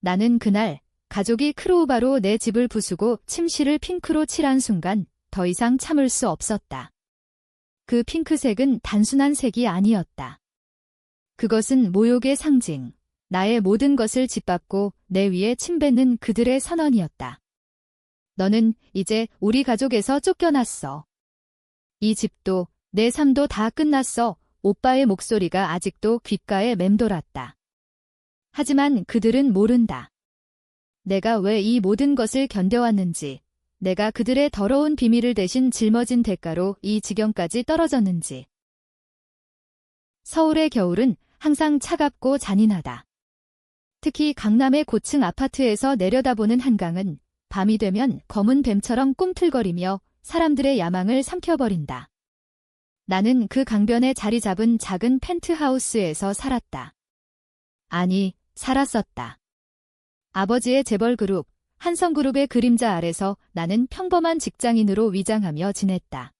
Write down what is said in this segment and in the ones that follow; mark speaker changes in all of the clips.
Speaker 1: 나는 그날 가족이 크로우바로 내 집을 부수고 침실을 핑크로 칠한 순간 더 이상 참을 수 없었다. 그 핑크색은 단순한 색이 아니었다. 그것은 모욕의 상징, 나의 모든 것을 짓밟고 내 위에 침뱉는 그들의 선언이었다. 너는 이제 우리 가족에서 쫓겨났어. 이 집도 내 삶도 다 끝났어. 오빠의 목소리가 아직도 귓가에 맴돌았다. 하지만 그들은 모른다. 내가 왜 이 모든 것을 견뎌왔는지, 내가 그들의 더러운 비밀을 대신 짊어진 대가로 이 지경까지 떨어졌는지. 서울의 겨울은 항상 차갑고 잔인하다. 특히 강남의 고층 아파트에서 내려다보는 한강은 밤이 되면 검은 뱀처럼 꿈틀거리며 사람들의 야망을 삼켜버린다. 나는 그 강변에 자리 잡은 작은 펜트하우스에서 살았다. 아니, 살았었다. 아버지의 재벌그룹, 한성그룹의 그림자 아래서 나는 평범한 직장인으로 위장하며 지냈다.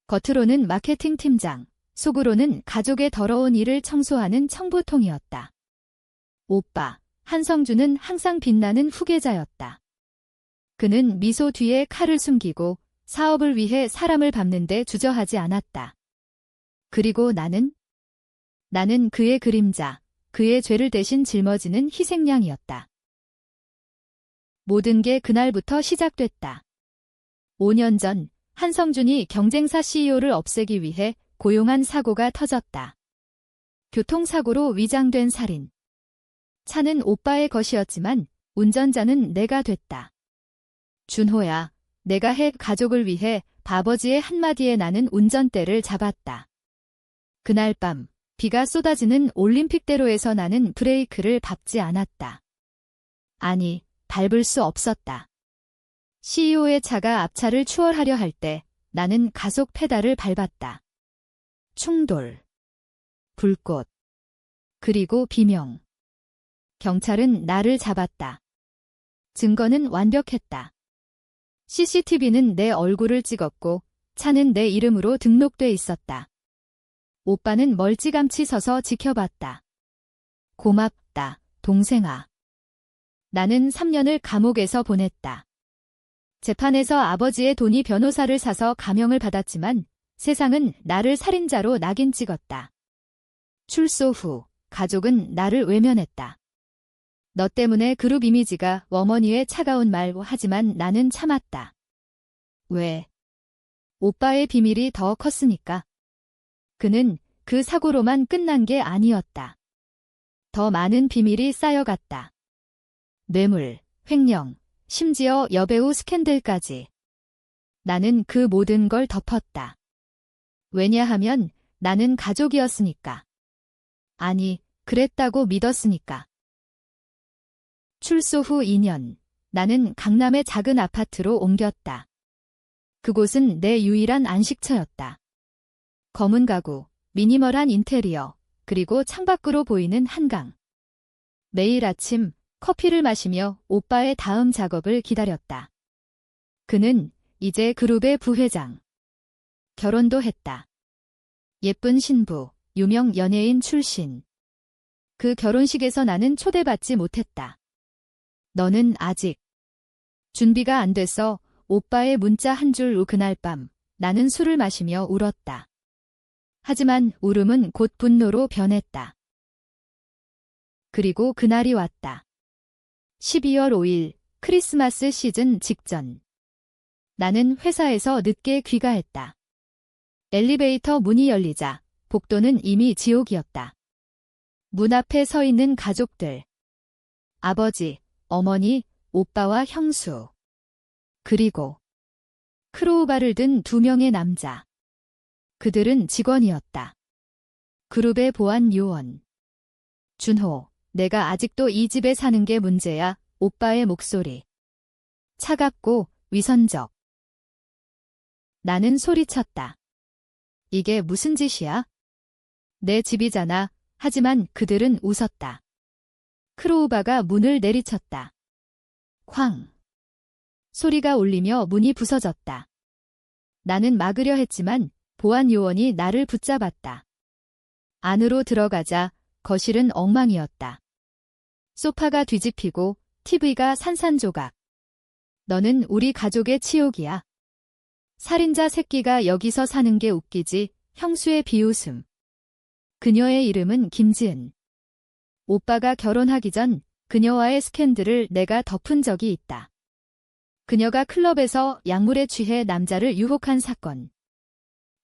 Speaker 1: 겉으로는 마케팅 팀장, 속으로는 가족의 더러운 일을 청소하는 청부통이었다. 오빠, 한성주는 항상 빛나는 후계자였다. 그는 미소 뒤에 칼을 숨기고 사업을 위해 사람을 밟는데 주저하지 않았다. 그리고 나는 그의 그림자, 그의 죄를 대신 짊어지는 희생양이었다. 모든 게 그날부터 시작됐다. 5년 전 한성준이 경쟁사 CEO를 없애기 위해 고용한 사고가 터졌다. 교통사고로 위장된 살인. 차는 오빠의 것이었지만 운전자는 내가 됐다. 준호야, 내가 핵 가족을 위해 아버지의 한마디에 나는 운전대를 잡았다. 그날 밤 비가 쏟아지는 올림픽대로에서 나는 브레이크를 밟지 않았다. 아니, 밟을 수 없었다. CEO의 차가 앞차를 추월하려 할 때 나는 가속 페달을 밟았다. 충돌, 불꽃, 그리고 비명. 경찰은 나를 잡았다. 증거는 완벽했다. CCTV는 내 얼굴을 찍었고 차는 내 이름으로 등록돼 있었다. 오빠는 멀찌감치 서서 지켜봤다. 고맙다, 동생아. 나는 3년을 감옥에서 보냈다. 재판에서 아버지의 돈이 변호사를 사서 감형을 받았지만 세상은 나를 살인자로 낙인 찍었다. 출소 후 가족은 나를 외면했다. 너 때문에 그룹 이미지가 어머니의 차가운 말 하지만 나는 참았다. 왜? 오빠의 비밀이 더 컸으니까. 그는 그 사고로만 끝난 게 아니었다. 더 많은 비밀이 쌓여갔다. 뇌물, 횡령, 심지어 여배우 스캔들까지. 나는 그 모든 걸 덮었다. 왜냐하면 나는 가족이었으니까. 아니, 그랬다고 믿었으니까. 출소 후 2년, 나는 강남의 작은 아파트로 옮겼다. 그곳은 내 유일한 안식처였다. 검은 가구, 미니멀한 인테리어, 그리고 창밖으로 보이는 한강. 매일 아침 커피를 마시며 오빠의 다음 작업을 기다렸다. 그는 이제 그룹의 부회장. 결혼도 했다. 예쁜 신부, 유명 연예인 출신. 그 결혼식에서 나는 초대받지 못했다. 너는 아직 준비가 안 됐어. 오빠의 문자 한 줄 후 그날 밤 나는 술을 마시며 울었다. 하지만 울음은 곧 분노로 변했다. 그리고 그날이 왔다. 12월 5일 크리스마스 시즌 직전. 나는 회사에서 늦게 귀가했다. 엘리베이터 문이 열리자 복도는 이미 지옥이었다. 문 앞에 서 있는 가족들. 아버지, 어머니, 오빠와 형수. 그리고 크로우바를 든 2명의 남자. 그들은 직원이었다. 그룹의 보안 요원. 준호, 내가 아직도 이 집에 사는 게 문제야. 오빠의 목소리. 차갑고 위선적. 나는 소리쳤다. 이게 무슨 짓이야? 내 집이잖아. 하지만 그들은 웃었다. 크로우바가 문을 내리쳤다. 쾅. 소리가 울리며 문이 부서졌다. 나는 막으려 했지만 보안 요원이 나를 붙잡았다. 안으로 들어가자 거실은 엉망이었다. 소파가 뒤집히고 TV가 산산조각. 너는 우리 가족의 치욕이야. 살인자 새끼가 여기서 사는 게 웃기지. 형수의 비웃음. 그녀의 이름은 김지은. 오빠가 결혼하기 전 그녀와의 스캔들을 내가 덮은 적이 있다. 그녀가 클럽에서 약물에 취해 남자를 유혹한 사건.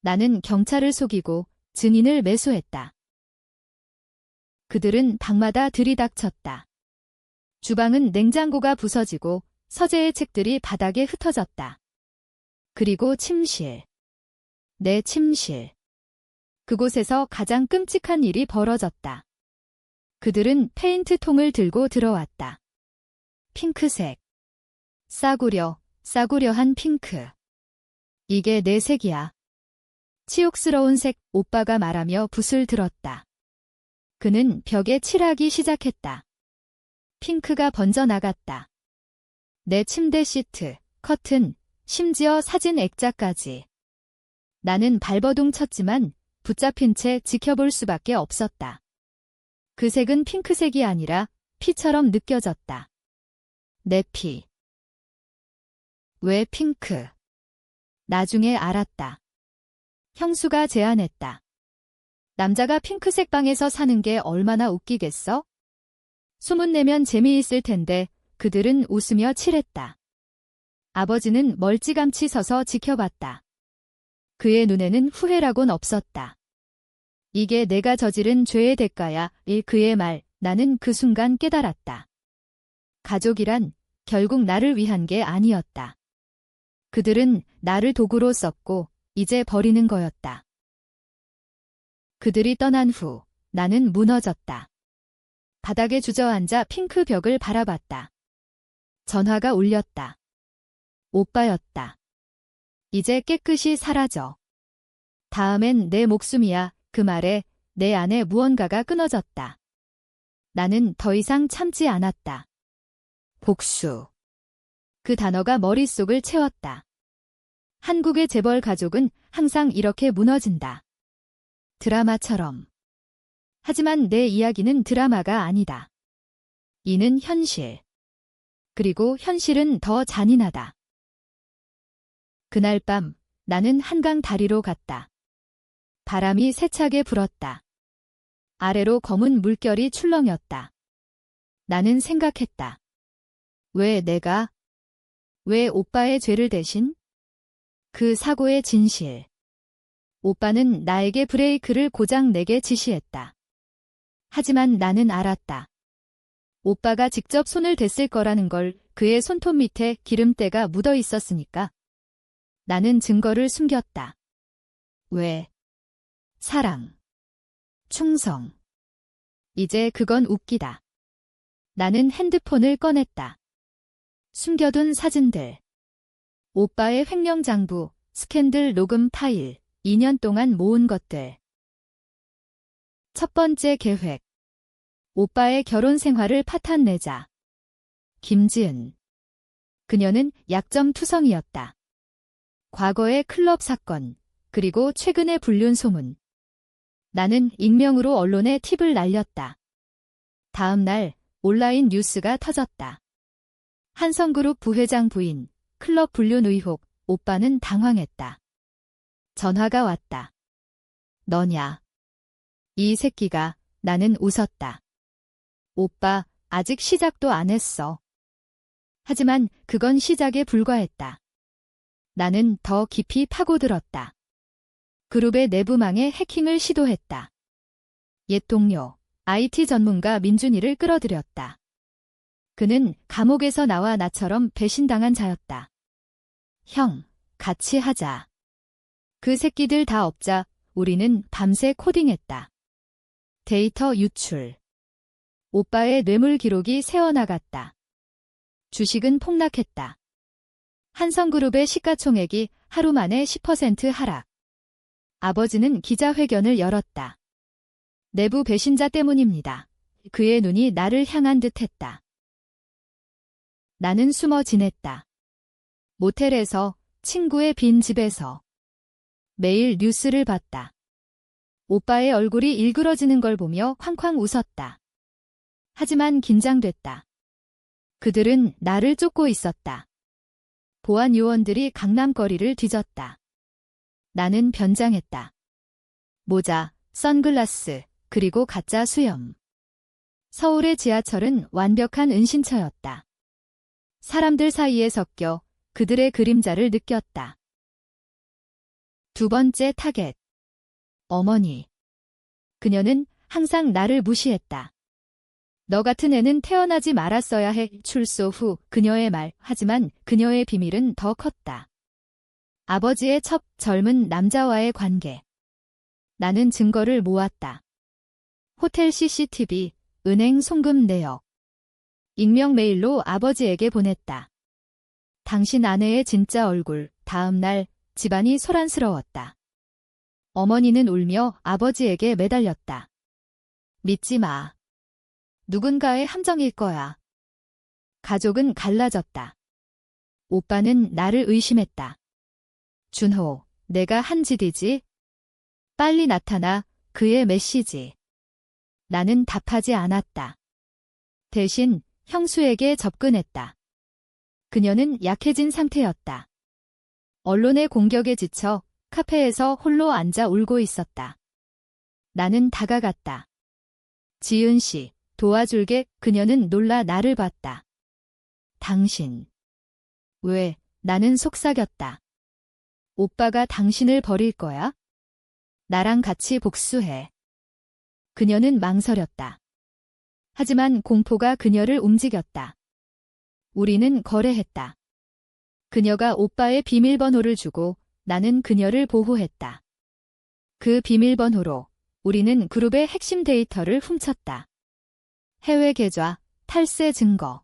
Speaker 1: 나는 경찰을 속이고 증인을 매수했다. 그들은 방마다 들이닥쳤다. 주방은 냉장고가 부서지고 서재의 책들이 바닥에 흩어졌다. 그리고 침실. 내 침실. 그곳에서 가장 끔찍한 일이 벌어졌다. 그들은 페인트통을 들고 들어왔다. 핑크색. 싸구려한 핑크. 이게 내 색이야. 치욕스러운 색, 오빠가 말하며 붓을 들었다. 그는 벽에 칠하기 시작했다. 핑크가 번져나갔다. 내 침대 시트, 커튼, 심지어 사진 액자까지. 나는 발버둥 쳤지만 붙잡힌 채 지켜볼 수밖에 없었다. 그 색은 핑크색이 아니라 피처럼 느껴졌다. 내 피. 왜 핑크? 나중에 알았다. 형수가 제안했다. 남자가 핑크색 방에서 사는 게 얼마나 웃기겠어? 소문내면 재미있을 텐데 그들은 웃으며 칠했다. 아버지는 멀찌감치 서서 지켜봤다. 그의 눈에는 후회라곤 없었다. 이게 내가 저지른 죄의 대가야. 그의 말, 나는 그 순간 깨달았다. 가족이란 결국 나를 위한 게 아니었다. 그들은 나를 도구로 썼고 이제 버리는 거였다. 그들이 떠난 후 나는 무너졌다. 바닥에 주저앉아 핑크 벽을 바라봤다. 전화가 울렸다. 오빠였다. 이제 깨끗이 사라져. 다음엔 내 목숨이야. 그 말에 내 안에 무언가가 끊어졌다. 나는 더 이상 참지 않았다. 복수. 그 단어가 머릿속을 채웠다. 한국의 재벌 가족은 항상 이렇게 무너진다. 드라마처럼. 하지만 내 이야기는 드라마가 아니다. 이는 현실. 그리고 현실은 더 잔인하다. 그날 밤 나는 한강 다리로 갔다. 바람이 세차게 불었다. 아래로 검은 물결이 출렁였다. 나는 생각했다. 왜 오빠의 죄를 대신? 그 사고의 진실. 오빠는 나에게 브레이크를 고장 내게 지시했다. 하지만 나는 알았다. 오빠가 직접 손을 댔을 거라는 걸. 그의 손톱 밑에 기름때가 묻어 있었으니까. 나는 증거를 숨겼다. 왜? 사랑. 충성. 이제 그건 웃기다. 나는 핸드폰을 꺼냈다. 숨겨둔 사진들. 오빠의 횡령장부, 스캔들 녹음 파일, 2년 동안 모은 것들. 첫 번째 계획. 오빠의 결혼 생활을 파탄내자. 김지은. 그녀는 약점투성이었다. 과거의 클럽 사건, 그리고 최근의 불륜 소문. 나는 익명으로 언론에 팁을 날렸다. 다음 날 온라인 뉴스가 터졌다. 한성그룹 부회장 부인, 클럽 불륜 의혹. 오빠는 당황했다. 전화가 왔다. 너냐? 이 새끼가. 나는 웃었다. 오빠, 아직 시작도 안 했어. 하지만 그건 시작에 불과했다. 나는 더 깊이 파고들었다. 그룹의 내부망에 해킹을 시도했다. 옛 동료, IT 전문가 민준이를 끌어들였다. 그는 감옥에서 나와 나처럼 배신당한 자였다. 형, 같이 하자. 그 새끼들 다 없자. 우리는 밤새 코딩했다. 데이터 유출. 오빠의 뇌물 기록이 새어나갔다. 주식은 폭락했다. 한성그룹의 시가총액이 하루 만에 10% 하락. 아버지는 기자회견을 열었다. 내부 배신자 때문입니다. 그의 눈이 나를 향한 듯했다. 나는 숨어 지냈다. 모텔에서, 친구의 빈 집에서. 매일 뉴스를 봤다. 오빠의 얼굴이 일그러지는 걸 보며 쾅쾅 웃었다. 하지만 긴장됐다. 그들은 나를 쫓고 있었다. 보안 요원들이 강남거리를 뒤졌다. 나는 변장했다. 모자, 선글라스, 그리고 가짜 수염. 서울의 지하철은 완벽한 은신처였다. 사람들 사이에 섞여 그들의 그림자를 느꼈다. 두 번째 타겟. 어머니. 그녀는 항상 나를 무시했다. 너 같은 애는 태어나지 말았어야 해. 출소 후 그녀의 말. 하지만 그녀의 비밀은 더 컸다. 아버지의 첫 젊은 남자와의 관계. 나는 증거를 모았다. 호텔 CCTV, 은행 송금 내역. 익명 메일로 아버지에게 보냈다. 당신 아내의 진짜 얼굴. 다음 날 집안이 소란스러웠다. 어머니는 울며 아버지에게 매달렸다. 믿지 마. 누군가의 함정일 거야. 가족은 갈라졌다. 오빠는 나를 의심했다. 준호, 내가 한 짓이지? 빨리 나타나. 그의 메시지. 나는 답하지 않았다. 대신 형수에게 접근했다. 그녀는 약해진 상태였다. 언론의 공격에 지쳐 카페에서 홀로 앉아 울고 있었다. 나는 다가갔다. 지은 씨, 도와줄게. 그녀는 놀라 나를 봤다. 당신. 왜? 나는 속삭였다. 오빠가 당신을 버릴 거야? 나랑 같이 복수해. 그녀는 망설였다. 하지만 공포가 그녀를 움직였다. 우리는 거래했다. 그녀가 오빠의 비밀번호를 주고 나는 그녀를 보호했다. 그 비밀번호로 우리는 그룹의 핵심 데이터를 훔쳤다. 해외 계좌, 탈세 증거.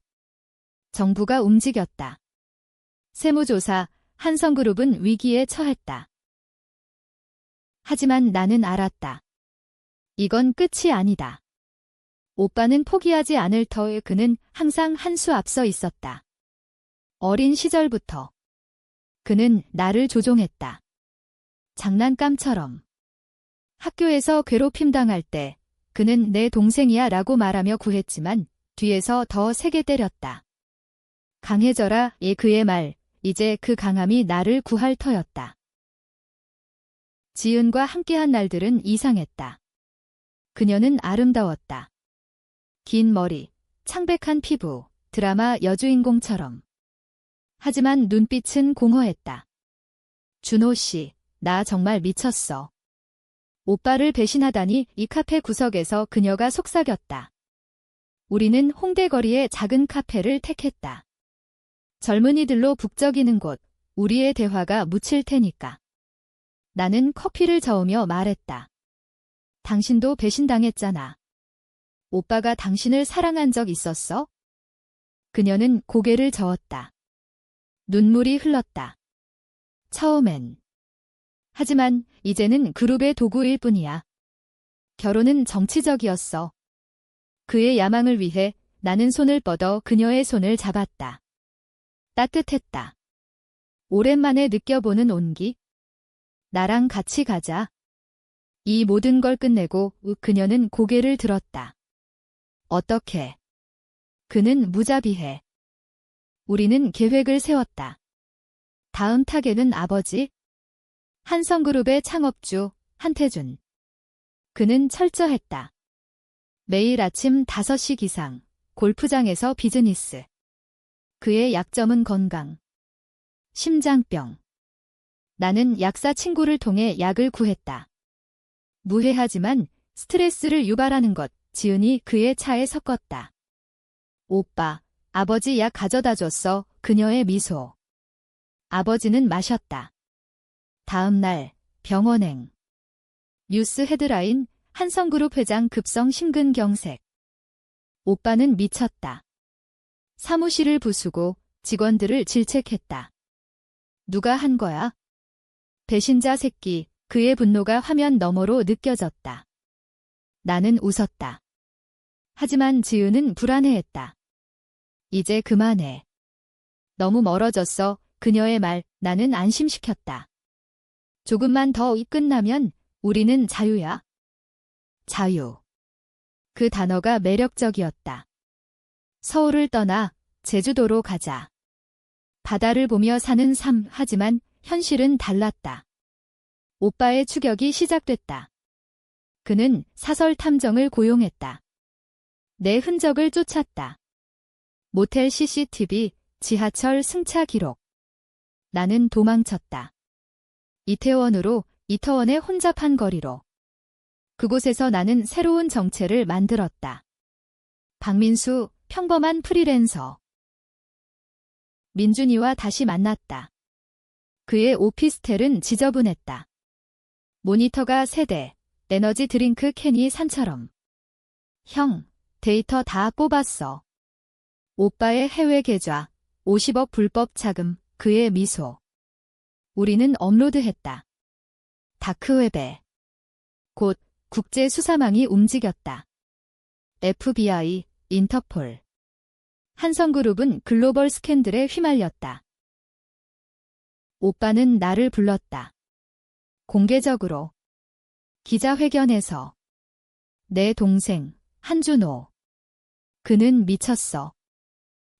Speaker 1: 정부가 움직였다. 세무조사, 한성그룹은 위기에 처했다. 하지만 나는 알았다. 이건 끝이 아니다. 오빠는 포기하지 않을 터에 그는 항상 한 수 앞서 있었다. 어린 시절부터. 그는 나를 조종했다. 장난감처럼. 학교에서 괴롭힘 당할 때 그는 내 동생이야 라고 말하며 구했지만 뒤에서 더 세게 때렸다. 강해져라. 그의 말. 이제 그 강함이 나를 구할 터였다. 지은과 함께한 날들은 이상했다. 그녀는 아름다웠다. 긴 머리, 창백한 피부, 드라마 여주인공처럼. 하지만 눈빛은 공허했다. 준호 씨, 나 정말 미쳤어. 오빠를 배신하다니. 이 카페 구석에서 그녀가 속삭였다. 우리는 홍대 거리의 작은 카페를 택했다. 젊은이들로 북적이는 곳, 우리의 대화가 묻힐 테니까. 나는 커피를 저으며 말했다. 당신도 배신당했잖아. 오빠가 당신을 사랑한 적 있었어? 그녀는 고개를 저었다. 눈물이 흘렀다. 처음엔. 하지만 이제는 그룹의 도구일 뿐이야. 결혼은 정치적이었어. 그의 야망을 위해 나는 손을 뻗어 그녀의 손을 잡았다. 따뜻했다. 오랜만에 느껴보는 온기. 나랑 같이 가자. 이 모든 걸 끝내고 그녀는 고개를 들었다. 어떻게? 그는 무자비해. 우리는 계획을 세웠다. 다음 타겟은 아버지. 한성그룹의 창업주 한태준. 그는 철저했다. 매일 아침 5시 기상, 골프장에서 비즈니스. 그의 약점은 건강. 심장병. 나는 약사 친구를 통해 약을 구했다. 무해하지만 스트레스를 유발하는 것. 지은이 그의 차에 섞었다. 오빠, 아버지 약 가져다 줬어. 그녀의 미소. 아버지는 마셨다. 다음 날 병원행. 뉴스 헤드라인, 한성그룹 회장 급성 심근경색. 오빠는 미쳤다. 사무실을 부수고 직원들을 질책했다. 누가 한 거야? 배신자 새끼. 그의 분노가 화면 너머로 느껴졌다. 나는 웃었다. 하지만 지은은 불안해했다. 이제 그만해. 너무 멀어졌어. 그녀의 말. 나는 안심시켰다. 조금만 더 끝나면 우리는 자유야. 자유. 그 단어가 매력적이었다. 서울을 떠나 제주도로 가자. 바다를 보며 사는 삶, 하지만 현실은 달랐다. 오빠의 추격이 시작됐다. 그는 사설 탐정을 고용했다. 내 흔적을 쫓았다. 모텔 CCTV, 지하철 승차 기록. 나는 도망쳤다. 이태원으로, 이터원의 혼잡한 거리로. 그곳에서 나는 새로운 정체를 만들었다. 박민수, 평범한 프리랜서. 민준이와 다시 만났다. 그의 오피스텔은 지저분했다. 모니터가 3대, 에너지 드링크 캔이 산처럼. 형, 데이터 다 뽑았어. 오빠의 해외 계좌, 50억 불법 자금, 그의 미소. 우리는 업로드했다. 다크웹에. 곧 국제 수사망이 움직였다. FBI, 인터폴. 한성그룹은 글로벌 스캔들에 휘말렸다. 오빠는 나를 불렀다. 공개적으로. 기자회견에서. 내 동생, 한준호. 그는 미쳤어.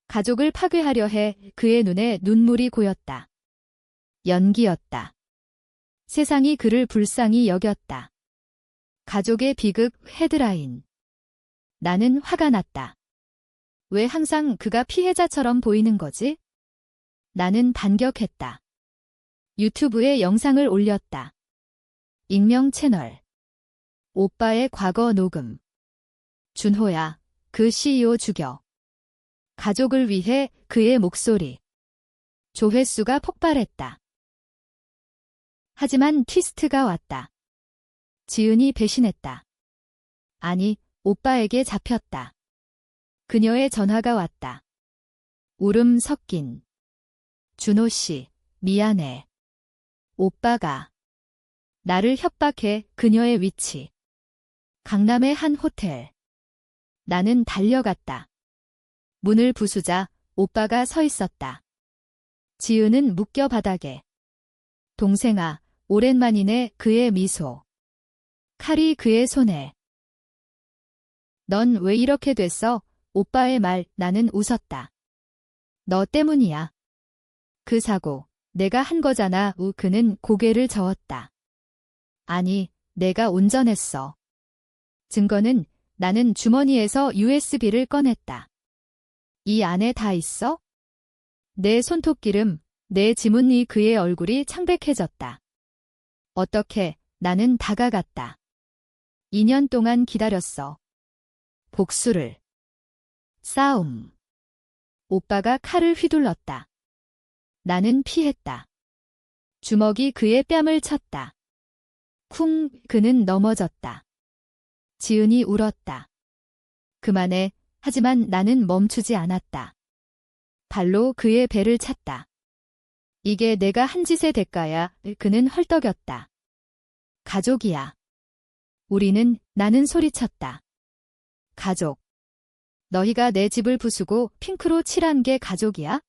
Speaker 1: 가족을 파괴하려 해. 그의 눈에 눈물이 고였다. 연기였다. 세상이 그를 불쌍히 여겼다. 가족의 비극 헤드라인. 나는 화가 났다. 왜 항상 그가 피해자처럼 보이는 거지? 나는 반격했다. 유튜브에 영상을 올렸다. 익명 채널. 오빠의 과거 녹음. 준호야, 그 CEO 죽여. 가족을 위해 그의 목소리. 조회수가 폭발했다. 하지만 트위스트가 왔다. 지은이 배신했다. 아니, 오빠에게 잡혔다. 그녀의 전화가 왔다. 울음 섞인. 준호 씨, 미안해. 오빠가 나를 협박해. 그녀의 위치. 강남의 한 호텔. 나는 달려갔다. 문을 부수자 오빠가 서 있었다. 지은은 묶여 바닥에. 동생아, 오랜만이네. 그의 미소. 칼이 그의 손에. 넌 왜 이렇게 됐어? 오빠의 말. 나는 웃었다. 너 때문이야. 그 사고, 내가 한 거잖아. 그는 고개를 저었다. 아니, 내가 운전했어. 증거는. 나는 주머니에서 USB를 꺼냈다. 이 안에 다 있어? 내 손톱기름, 내 지문이. 그의 얼굴이 창백해졌다. 어떻게? 나는 다가갔다. 2년 동안 기다렸어. 복수를. 싸움. 오빠가 칼을 휘둘렀다. 나는 피했다. 주먹이 그의 뺨을 쳤다. 쿵, 그는 넘어졌다. 지은이 울었다. 그만해. 하지만 나는 멈추지 않았다. 발로 그의 배를 찼다. 이게 내가 한 짓의 대가야. 그는 헐떡였다. 가족이야. 우리는. 나는 소리쳤다. 가족. 너희가 내 집을 부수고 핑크로 칠한 게 가족이야?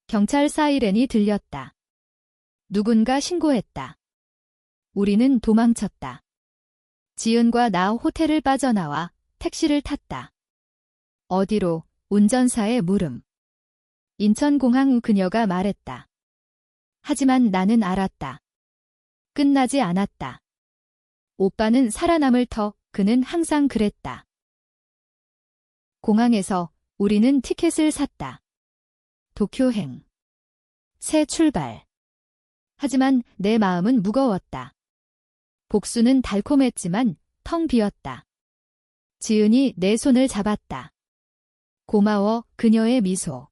Speaker 1: 경찰 사이렌이 들렸다. 누군가 신고했다. 우리는 도망쳤다. 지은과 나 호텔을 빠져나와 택시를 탔다. 어디로? 운전사의 물음. 인천공항. 그녀가 말했다. 하지만 나는 알았다. 끝나지 않았다. 오빠는 살아남을 터. 그는 항상 그랬다. 공항에서 우리는 티켓을 샀다. 도쿄행. 새 출발. 하지만 내 마음은 무거웠다. 복수는 달콤했지만 텅 비었다. 지은이 내 손을 잡았다. 고마워. 그녀의 미소.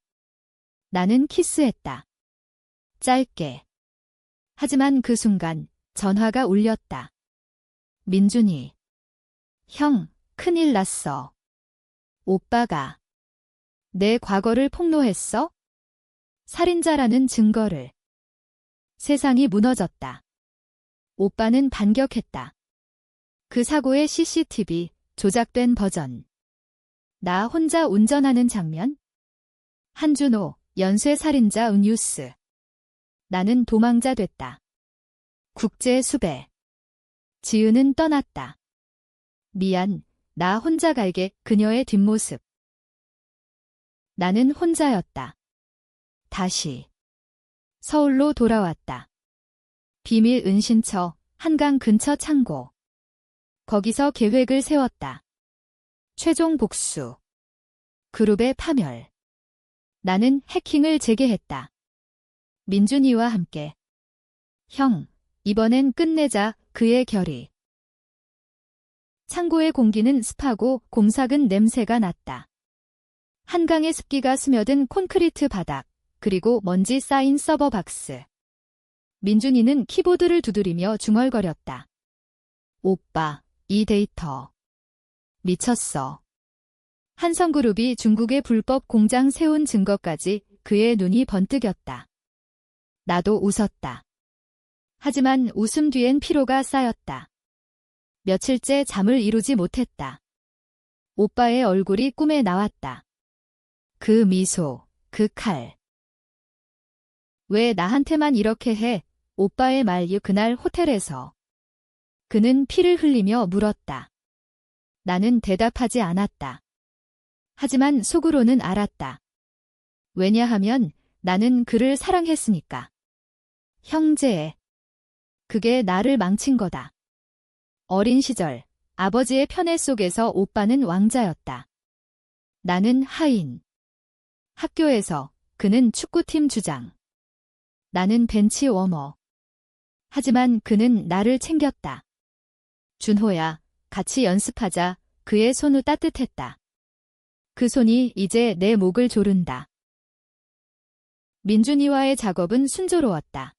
Speaker 1: 나는 키스했다. 짧게. 하지만 그 순간 전화가 울렸다. 민준이. 형, 큰일 났어. 오빠가 내 과거를 폭로했어? 살인자라는 증거를. 세상이 무너졌다. 오빠는 반격했다. 그 사고의 CCTV, 조작된 버전. 나 혼자 운전하는 장면? 한준호, 연쇄살인자 뉴스. 나는 도망자 됐다. 국제 수배. 지은은 떠났다. 미안, 나 혼자 갈게. 그녀의 뒷모습. 나는 혼자였다. 다시 서울로 돌아왔다. 비밀 은신처, 한강 근처 창고. 거기서 계획을 세웠다. 최종 복수. 그룹의 파멸. 나는 해킹을 재개했다. 민준이와 함께. 형, 이번엔 끝내자. 그의 결의. 창고의 공기는 습하고 곰삭은 냄새가 났다. 한강의 습기가 스며든 콘크리트 바닥, 그리고 먼지 쌓인 서버 박스. 민준이는 키보드를 두드리며 중얼거렸다. 오빠, 이 데이터. 미쳤어. 한성그룹이 중국에 불법 공장 세운 증거까지. 그의 눈이 번뜩였다. 나도 웃었다. 하지만 웃음 뒤엔 피로가 쌓였다. 며칠째 잠을 이루지 못했다. 오빠의 얼굴이 꿈에 나왔다. 그 미소, 그 칼. 왜 나한테만 이렇게 해? 오빠의 말. 그날 호텔에서. 그는 피를 흘리며 물었다. 나는 대답하지 않았다. 하지만 속으로는 알았다. 왜냐하면 나는 그를 사랑했으니까. 형제. 그게 나를 망친 거다. 어린 시절, 아버지의 편애 속에서 오빠는 왕자였다. 나는 하인. 학교에서 그는 축구팀 주장. 나는 벤치 워머. 하지만 그는 나를 챙겼다. 준호야, 같이 연습하자. 그의 손이 따뜻했다. 그 손이 이제 내 목을 조른다. 민준이와의 작업은 순조로웠다.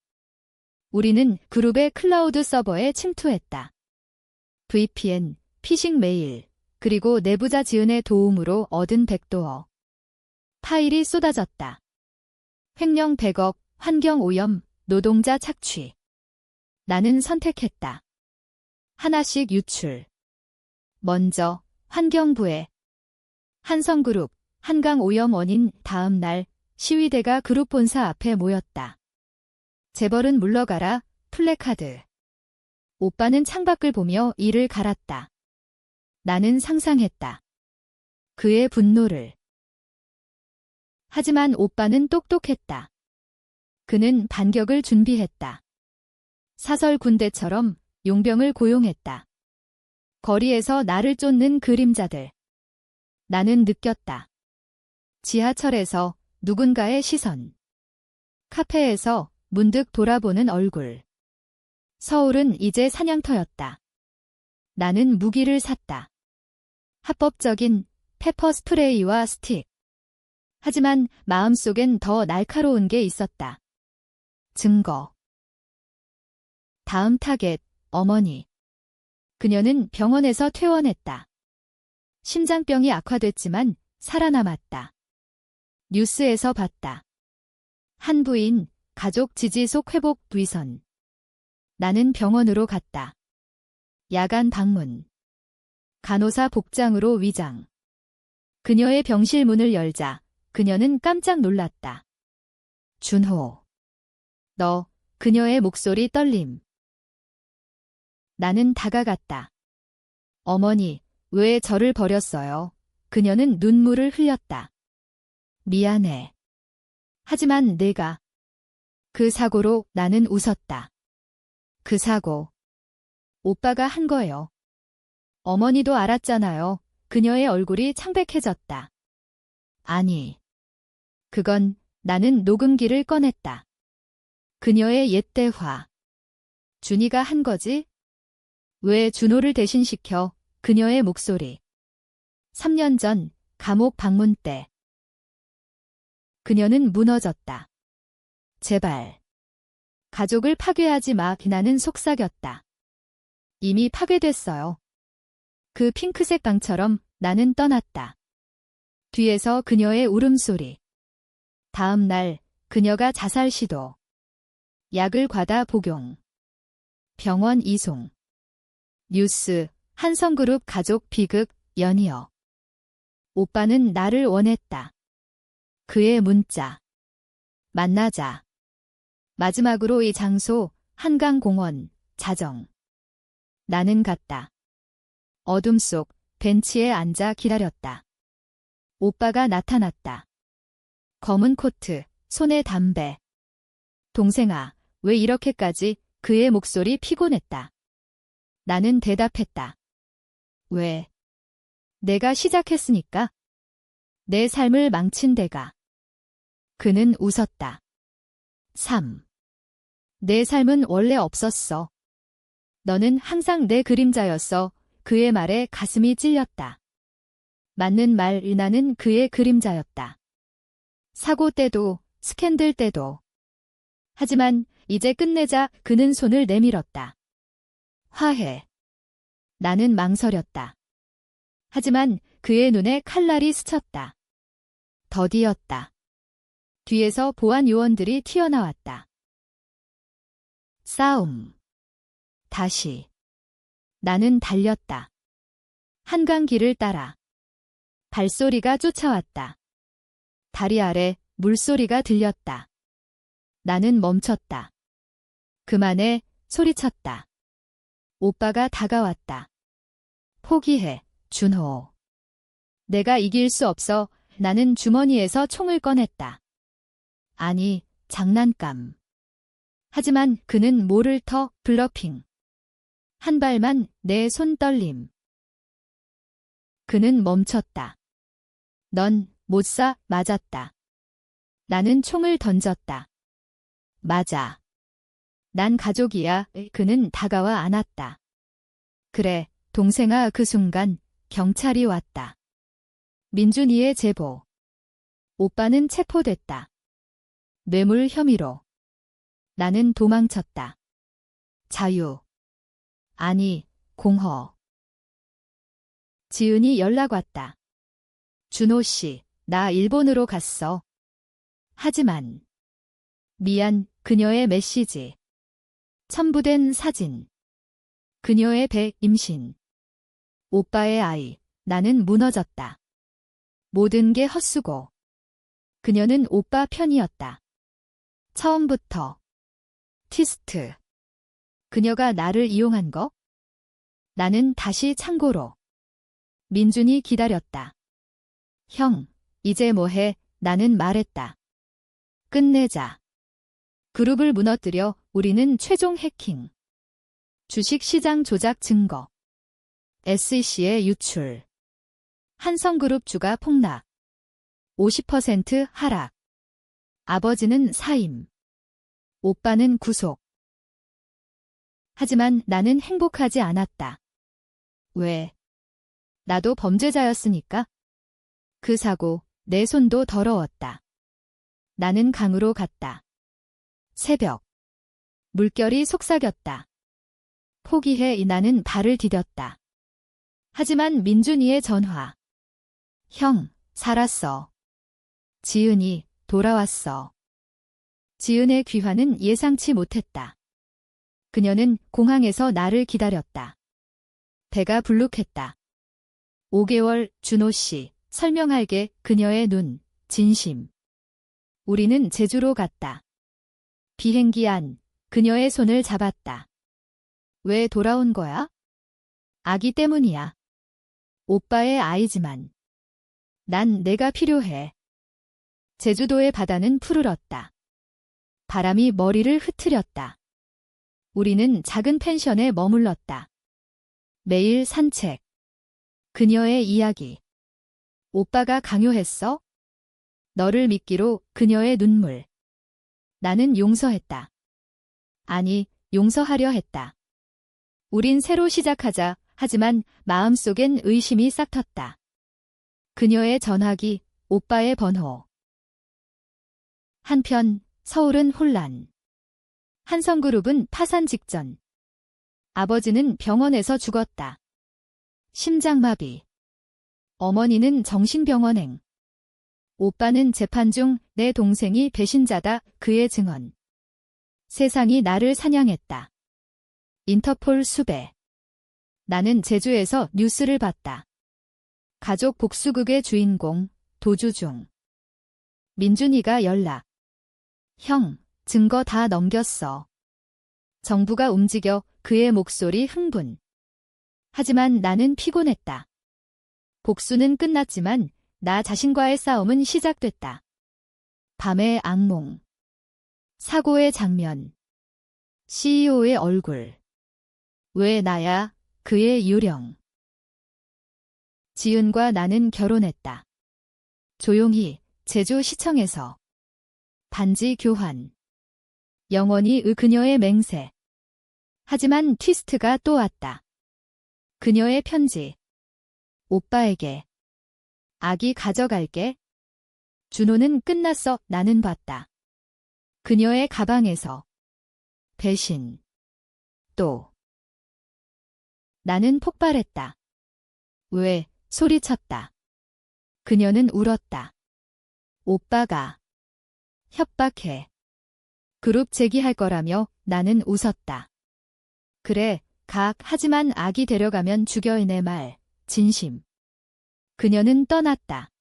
Speaker 1: 우리는 그룹의 클라우드 서버에 침투했다. VPN, 피싱 메일, 그리고 내부자 지은의 도움으로 얻은 백도어. 파일이 쏟아졌다. 횡령 100억, 환경 오염, 노동자 착취. 나는 선택했다. 하나씩 유출. 먼저 환경부에. 한성그룹, 한강 오염 원인. 다음 날 시위대가 그룹 본사 앞에 모였다. 재벌은 물러가라. 플래카드. 오빠는 창밖을 보며 이를 갈았다. 나는 상상했다. 그의 분노를. 하지만 오빠는 똑똑했다. 그는 반격을 준비했다. 사설 군대처럼 용병을 고용했다. 거리에서 나를 쫓는 그림자들. 나는 느꼈다. 지하철에서 누군가의 시선. 카페에서 문득 돌아보는 얼굴. 서울은 이제 사냥터였다. 나는 무기를 샀다. 합법적인 페퍼 스프레이와 스틱. 하지만 마음속엔 더 날카로운 게 있었다. 증거. 다음 타겟, 어머니. 그녀는 병원에서 퇴원했다. 심장병이 악화됐지만 살아남았다. 뉴스에서 봤다. 한 부인, 가족 지지속 회복 위선. 나는 병원으로 갔다. 야간 방문. 간호사 복장으로 위장. 그녀의 병실 문을 열자 그녀는 깜짝 놀랐다. 준호. 너. 그녀의 목소리 떨림. 나는 다가갔다. 어머니, 왜 저를 버렸어요? 그녀는 눈물을 흘렸다. 미안해. 하지만 내가. 그 사고로. 나는 웃었다. 그 사고. 오빠가 한 거예요. 어머니도 알았잖아요. 그녀의 얼굴이 창백해졌다. 아니. 그건. 나는 녹음기를 꺼냈다. 그녀의 옛 대화. 준이가 한 거지? 왜 준호를 대신시켜? 그녀의 목소리. 3년 전 감옥 방문 때. 그녀는 무너졌다. 제발. 가족을 파괴하지 마. 나는 속삭였다. 이미 파괴됐어요. 그 핑크색 강처럼. 나는 떠났다. 뒤에서 그녀의 울음소리. 다음 날 그녀가 자살 시도. 약을 과다 복용. 병원 이송. 뉴스. 한성그룹 가족 비극. 연이어. 오빠는 나를 원했다. 그의 문자. 만나자. 마지막으로 이 장소. 한강공원. 자정. 나는 갔다. 어둠 속 벤치에 앉아 기다렸다. 오빠가 나타났다. 검은 코트, 손에 담배. 동생아, 왜 이렇게까지? 그의 목소리 피곤했다. 나는 대답했다. 왜? 내가 시작했으니까. 내 삶을 망친 데가. 그는 웃었다. 3. 내 삶은 원래 없었어. 너는 항상 내 그림자였어. 그의 말에 가슴이 찔렸다. 맞는 말, 나는 그의 그림자였다. 사고 때도, 스캔들 때도. 하지만 이제 끝내자. 그는 손을 내밀었다. 화해. 나는 망설였다. 하지만 그의 눈에 칼날이 스쳤다. 더디었다. 뒤에서 보안 요원들이 튀어나왔다. 싸움. 다시. 나는 달렸다. 한강길을 따라. 발소리가 쫓아왔다. 다리 아래 물소리가 들렸다. 나는 멈췄다. 그만해, 소리쳤다. 오빠가 다가왔다. 포기해, 준호. 내가 이길 수 없어. 나는 주머니에서 총을 꺼냈다. 아니, 장난감. 하지만 그는 모를 터, 블러핑. 한 발만, 내 손 떨림. 그는 멈췄다. 넌 못 쏴. 맞았다. 나는 총을 던졌다. 맞아. 난 가족이야. 그는 다가와 안았다. 그래, 동생아. 그 순간 경찰이 왔다. 민준이의 제보. 오빠는 체포됐다. 뇌물 혐의로. 나는 도망쳤다. 자유. 아니, 공허. 지은이 연락 왔다. 준호 씨, 나 일본으로 갔어. 하지만. 미안. 그녀의 메시지. 첨부된 사진. 그녀의 배, 임신. 오빠의 아이. 나는 무너졌다. 모든 게 헛수고. 그녀는 오빠 편이었다. 처음부터. 티스트. 그녀가 나를 이용한 거? 나는 다시 창고로. 민준이 기다렸다. 형, 이제 뭐해? 나는 말했다. 끝내자. 그룹을 무너뜨려. 우리는 최종 해킹. 주식시장 조작 증거. SEC의 유출. 한성그룹 주가 폭락. 50% 하락. 아버지는 사임. 오빠는 구속. 하지만 나는 행복하지 않았다. 왜? 나도 범죄자였으니까. 그 사고, 내 손도 더러웠다. 나는 강으로 갔다. 새벽. 물결이 속삭였다. 포기해. 나는 발을 디뎠다. 하지만 민준이의 전화. 형, 살았어. 지은이 돌아왔어. 지은의 귀환은 예상치 못했다. 그녀는 공항에서 나를 기다렸다. 배가 불룩했다. 5개월, 준호 씨, 설명할게. 그녀의 눈, 진심. 우리는 제주로 갔다. 비행기 안, 그녀의 손을 잡았다. 왜 돌아온 거야? 아기 때문이야. 오빠의 아이지만. 난 내가 필요해. 제주도의 바다는 푸르렀다. 바람이 머리를 흐트렸다. 우리는 작은 펜션에 머물렀다. 매일 산책. 그녀의 이야기. 오빠가 강요했어? 너를 믿기로. 그녀의 눈물. 나는 용서했다. 아니, 용서하려 했다. 우린 새로 시작하자. 하지만 마음속엔 의심이 싹텄다. 그녀의 전화기, 오빠의 번호. 한편 서울은 혼란. 한성그룹은 파산 직전. 아버지는 병원에서 죽었다. 심장마비. 어머니는 정신병원행. 오빠는 재판 중. 내 동생이 배신자다. 그의 증언. 세상이 나를 사냥했다. 인터폴 수배. 나는 제주에서 뉴스를 봤다. 가족 복수극의 주인공, 도주 중. 민준이가 연락. 형, 증거 다 넘겼어. 정부가 움직여. 그의 목소리 흥분. 하지만 나는 피곤했다. 복수는 끝났지만 나 자신과의 싸움은 시작됐다. 밤의 악몽. 사고의 장면. CEO의 얼굴. 왜 나야? 그의 유령. 지은과 나는 결혼했다. 조용히 제주시청에서. 반지 교환. 영원히 그녀의 맹세. 하지만 트위스트가 또 왔다. 그녀의 편지. 오빠에게. 아기 가져갈게. 준호는 끝났어. 나는 봤다. 그녀의 가방에서. 배신. 또. 나는 폭발했다. 왜? 소리쳤다. 그녀는 울었다. 오빠가. 협박해. 그룹 제기할 거라며 나는 웃었다. 그래, 하지만 아기 데려가면 죽여. 내 말. 진심. 그녀는 떠났다.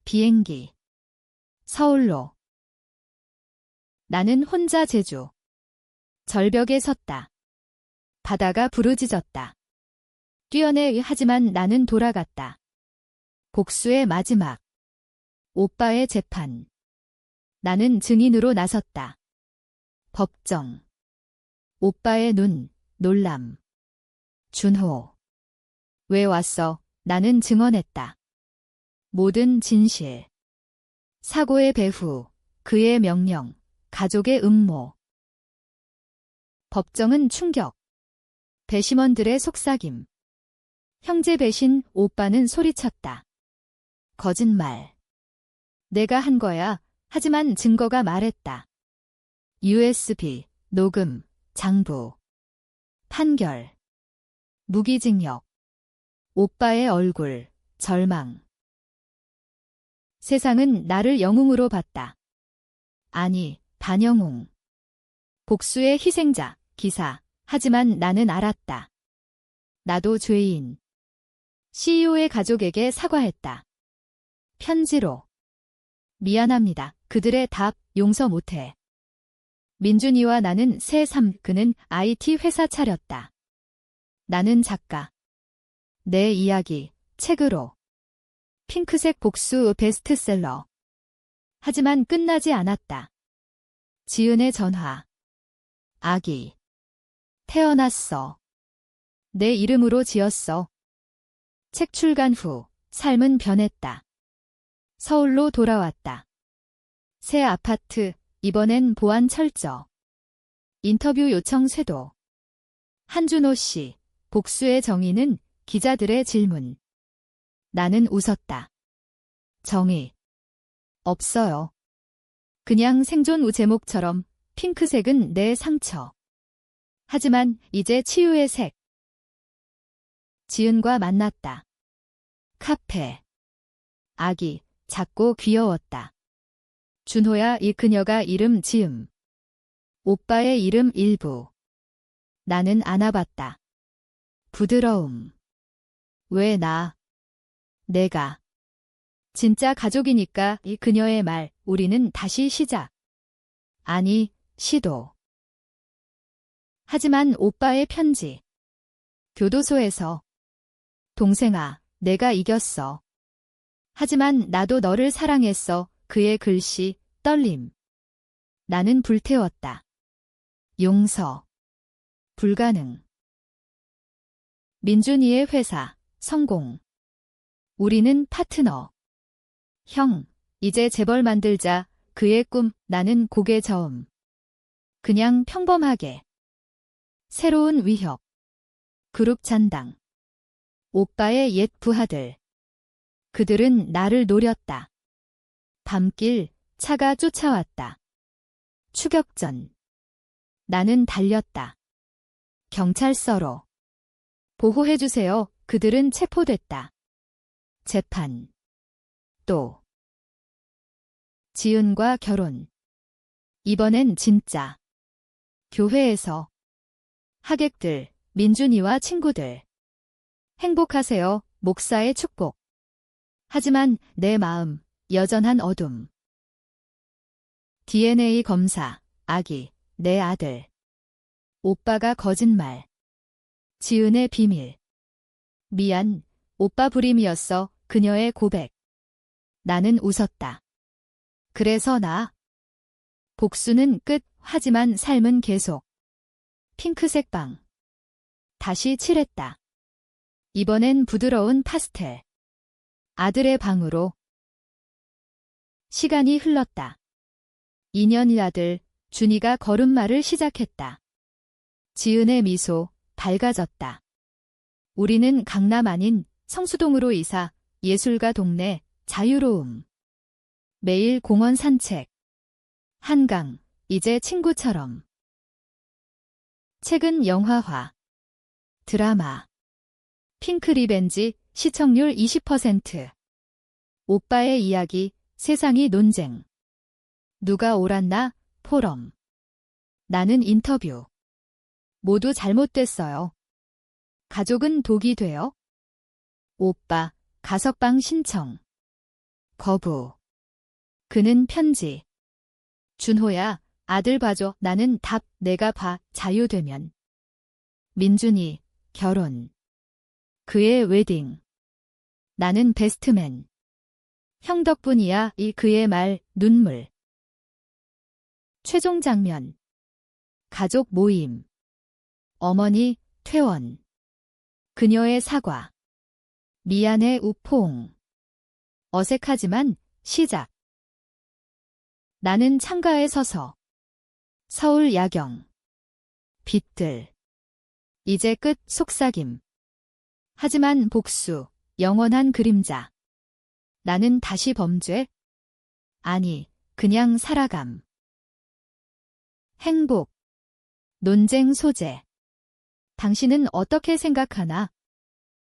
Speaker 1: 비행기. 서울로. 나는 혼자 제주. 절벽에 섰다. 바다가 부르짖었다. 뛰어내. 하지만 나는 돌아갔다. 복수의 마지막. 오빠의 재판. 나는 증인으로 나섰다. 법정. 오빠의 눈, 놀람. 준호. 왜 왔어? 나는 증언했다. 모든 진실. 사고의 배후, 그의 명령, 가족의 음모. 법정은 충격. 배심원들의 속삭임. 형제 배신. 오빠는 소리쳤다. 거짓말. 내가 한 거야. 하지만 증거가 말했다. USB, 녹음, 장부. 판결. 무기징역. 오빠의 얼굴, 절망. 세상은 나를 영웅으로 봤다. 아니, 반영웅. 복수의 희생자, 기사. 하지만 나는 알았다. 나도 죄인. CEO의 가족에게 사과했다. 편지로. 미안합니다. 그들의 답 용서 못해. 민준이와 나는 새 삶. 그는 IT 회사 차렸다. 나는 작가. 내 이야기, 책으로. 핑크색 복수 베스트셀러. 하지만 끝나지 않았다. 지은의 전화. 아기. 태어났어. 내 이름으로 지었어. 책 출간 후 삶은 변했다. 서울로 돌아왔다. 새 아파트, 이번엔 보안 철저. 인터뷰 요청 쇄도. 한준호 씨, 복수의 정의는 기자들의 질문. 나는 웃었다. 정의. 없어요. 그냥 생존 제목처럼 핑크색은 내 상처. 하지만 이제 치유의 색. 지은과 만났다. 카페. 아기, 작고 귀여웠다. 준호야. 이 그녀가 이름 지음. 오빠의 이름 일부. 나는 안아봤다. 부드러움. 왜 나? 내가. 진짜 가족이니까. 이 그녀의 말. 우리는 다시 시작. 아니, 시도. 하지만 오빠의 편지. 교도소에서. 동생아, 내가 이겼어. 하지만 나도 너를 사랑했어. 그의 글씨, 떨림. 나는 불태웠다. 용서. 불가능. 민준이의 회사, 성공. 우리는 파트너. 형, 이제 재벌 만들자. 그의 꿈. 나는 고개 저음. 그냥 평범하게. 새로운 위협. 그룹 잔당. 오빠의 옛 부하들. 그들은 나를 노렸다. 밤길, 차가 쫓아왔다. 추격전. 나는 달렸다. 경찰서로. 보호해주세요. 그들은 체포됐다. 재판. 또. 지은과 결혼. 이번엔 진짜. 교회에서. 하객들, 민준이와 친구들. 행복하세요. 목사의 축복. 하지만 내 마음, 여전한 어둠. DNA 검사, 아기, 내 아들. 오빠가 거짓말. 지은의 비밀. 미안, 오빠 부림이었어, 그녀의 고백. 나는 웃었다. 그래서 나. 복수는 끝, 하지만 삶은 계속. 핑크색 방. 다시 칠했다. 이번엔 부드러운 파스텔. 아들의 방으로. 시간이 흘렀다. 2년의 아들, 준이가 걸음마를 시작했다. 지은의 미소, 밝아졌다. 우리는 강남 아닌 성수동으로 이사, 예술가 동네, 자유로움. 매일 공원 산책. 한강, 이제 친구처럼. 책은 영화화. 드라마. 핑크 리벤지, 시청률 20%. 오빠의 이야기, 세상이 논쟁. 누가 옳았나? 포럼. 나는 인터뷰. 모두 잘못됐어요. 가족은 독이 돼요? 오빠, 가석방 신청. 거부. 그는 편지. 준호야, 아들 봐줘. 나는 답, 내가 봐, 자유되면. 민준이, 결혼. 그의 웨딩. 나는 베스트맨. 형 덕분이야. 이 그의 말, 눈물. 최종 장면. 가족 모임. 어머니, 퇴원. 그녀의 사과. 미안해 우포옹. 어색하지만 시작. 나는 창가에 서서. 서울 야경. 빛들. 이제 끝, 속삭임. 하지만 복수, 영원한 그림자. 나는 다시 범죄? 아니, 그냥 살아감. 행복. 논쟁 소재. 당신은 어떻게 생각하나?